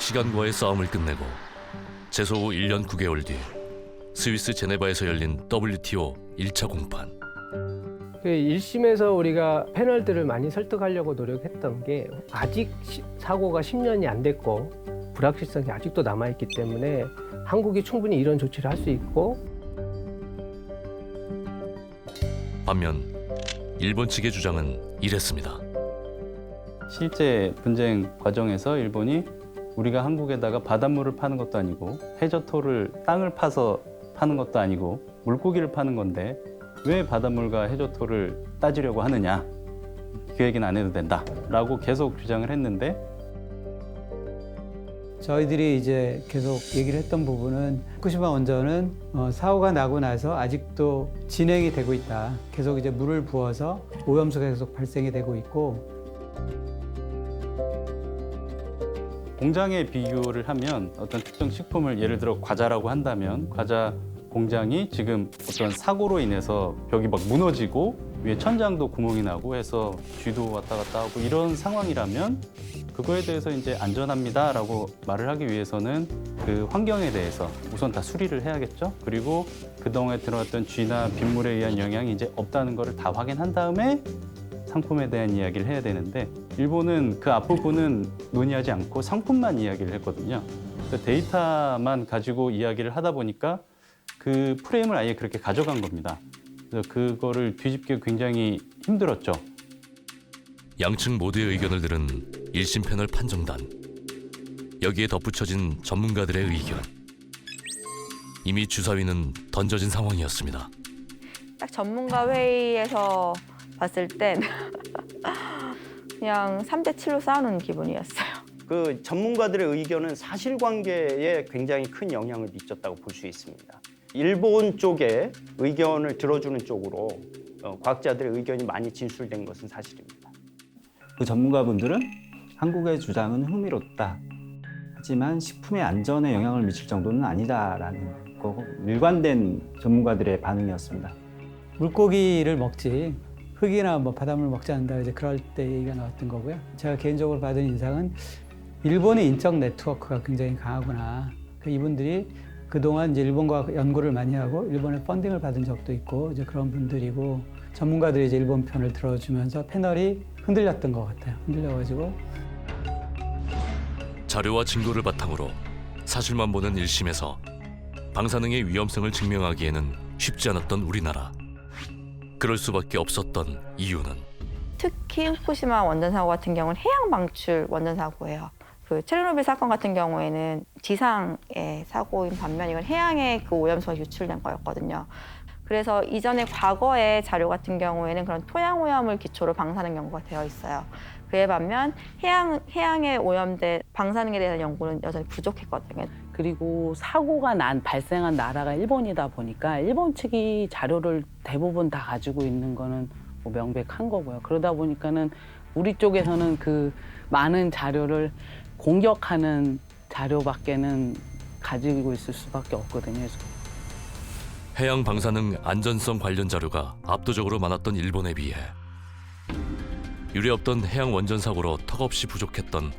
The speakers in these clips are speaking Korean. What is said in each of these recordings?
시간과의 싸움을 끝내고 재소 후 1년 9개월 뒤 스위스 제네바에서 열린 WTO 1차 공판. 1심에서 우리가 패널들을 많이 설득하려고 노력했던 게 아직 사고가 10년이 안 됐고 불확실성이 아직도 남아있기 때문에 한국이 충분히 이런 조치를 할 수 있고, 반면 일본 측의 주장은 이랬습니다. 실제 분쟁 과정에서 일본이 우리가 한국에다가 바닷물을 파는 것도 아니고 해저토를 땅을 파서 파는 것도 아니고 물고기를 파는 건데 왜 바닷물과 해저토를 따지려고 하느냐, 그 얘기는 안 해도 된다라고 계속 주장을 했는데, 저희들이 이제 계속 얘기를 했던 부분은 후쿠시마 원전은 사고가 나고 나서 아직도 진행이 되고 있다. 계속 이제 물을 부어서 오염수가 계속 발생이 되고 있고, 공장에 비교를 하면 어떤 특정 식품을 예를 들어 과자라고 한다면 과자 공장이 지금 어떤 사고로 인해서 벽이 막 무너지고 위에 천장도 구멍이 나고 해서 쥐도 왔다 갔다 하고 이런 상황이라면 그거에 대해서 이제 안전합니다라고 말을 하기 위해서는 그 환경에 대해서 우선 다 수리를 해야겠죠. 그리고 그동안에 들어왔던 쥐나 빗물에 의한 영향이 이제 없다는 거를 다 확인한 다음에 상품에 대한 이야기를 해야 되는데, 일본은 그 앞부분은 논의하지 않고 상품만 이야기를 했거든요. 그래서 데이터만 가지고 이야기를 하다 보니까 그 프레임을 아예 그렇게 가져간 겁니다. 그래서 그거를 뒤집기 굉장히 힘들었죠. 양측 모두의 의견을 들은 1심 패널 판정단. 여기에 덧붙여진 전문가들의 의견. 이미 주사위는 던져진 상황이었습니다. 딱 전문가 회의에서 봤을 땐 그냥 3대7로 싸우는 기분이었어요. 그 전문가들의 의견은 사실관계에 굉장히 큰 영향을 미쳤다고 볼 수 있습니다. 일본 쪽의 의견을 들어주는 쪽으로 과학자들의 의견이 많이 진술된 것은 사실입니다. 그 전문가분들은 한국의 주장은 흥미롭다. 하지만 식품의 안전에 영향을 미칠 정도는 아니다라는 거, 일관된 전문가들의 반응이었습니다. 물고기를 먹지 흙이나 뭐 바닷물 먹지 않는다, 이제 그럴 때 얘기가 나왔던 거고요. 제가 개인적으로 받은 인상은 일본의 인적 네트워크가 굉장히 강하구나. 이분들이 그동안 이제 일본과 연구를 많이 하고 일본의 펀딩을 받은 적도 있고 이제 그런 분들이고, 전문가들이 이제 일본 편을 들어주면서 패널이 흔들렸던 것 같아요. 흔들려가지고. 자료와 증거를 바탕으로 사실만 보는 1심에서 방사능의 위험성을 증명하기에는 쉽지 않았던 우리나라. 그럴 수밖에 없었던 이유는 특히 후쿠시마 원전 사고 같은 경우는 해양 방출 원전 사고예요. 그 체르노빌 사건 같은 경우에는 지상의 사고인 반면 이건 해양에 그 오염수가 유출된 거였거든요. 그래서 이전에 과거의 자료 같은 경우에는 그런 토양 오염을 기초로 방사능 연구가 되어 있어요. 그에 반면 해양에 오염된 방사능에 대한 연구는 여전히 부족했거든요. 그리고 사고가 발생한 나라가 일본이다 보니까 일본 측이 자료를 대부분 다 가지고 있는 거는 뭐 명백한 거고요. 그러다 보니까는 우리 쪽에서는 그 많은 자료를 공격하는 자료밖에는 가지고 있을 수밖에 없거든요. 해양 방사능 안전성 관련 자료가 압도적으로 많았던 일본에 비해 유례없던 해양 원전 사고로 턱없이 부족했던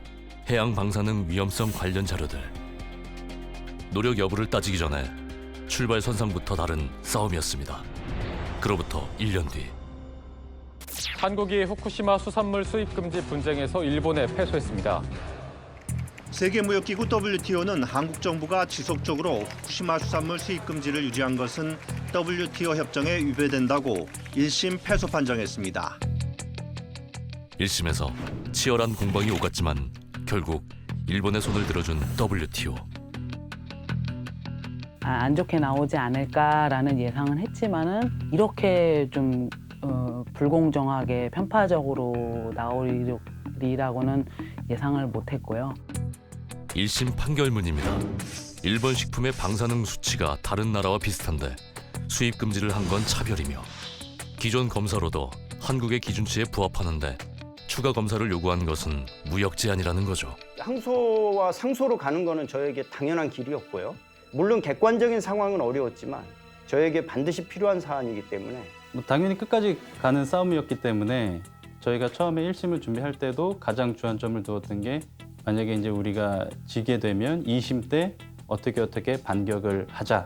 해양 방사능 위험성 관련 자료들. 노력 여부를 따지기 전에 출발선상부터 다른 싸움이었습니다. 그로부터 1년 뒤 한국이 후쿠시마 수산물 수입 금지 분쟁에서 일본에 패소했습니다. 세계무역기구 WTO는 한국 정부가 지속적으로 후쿠시마 수산물 수입 금지를 유지한 것은 WTO 협정에 위배된다고 1심 패소 판정했습니다. 1심에서 치열한 공방이 오갔지만 결국 일본의 손을 들어준 WTO. 안 좋게 나오지 않을까라는 예상은 했지만은 이렇게 좀 불공정하게 편파적으로 나오리라고는 예상을 못했고요. 1심 판결문입니다. 일본 식품의 방사능 수치가 다른 나라와 비슷한데 수입 금지를 한 건 차별이며 기존 검사로도 한국의 기준치에 부합하는데 추가 검사를 요구한 것은 무역 제한이라는 거죠. 항소와 상소로 가는 거는 저에게 당연한 길이었고요. 물론 객관적인 상황은 어려웠지만 저에게 반드시 필요한 사안이기 때문에 당연히 끝까지 가는 싸움이었기 때문에 저희가 처음에 1심을 준비할 때도 가장 주안점을 두었던 게 만약에 이제 우리가 지게 되면 2심 때 어떻게 반격을 하자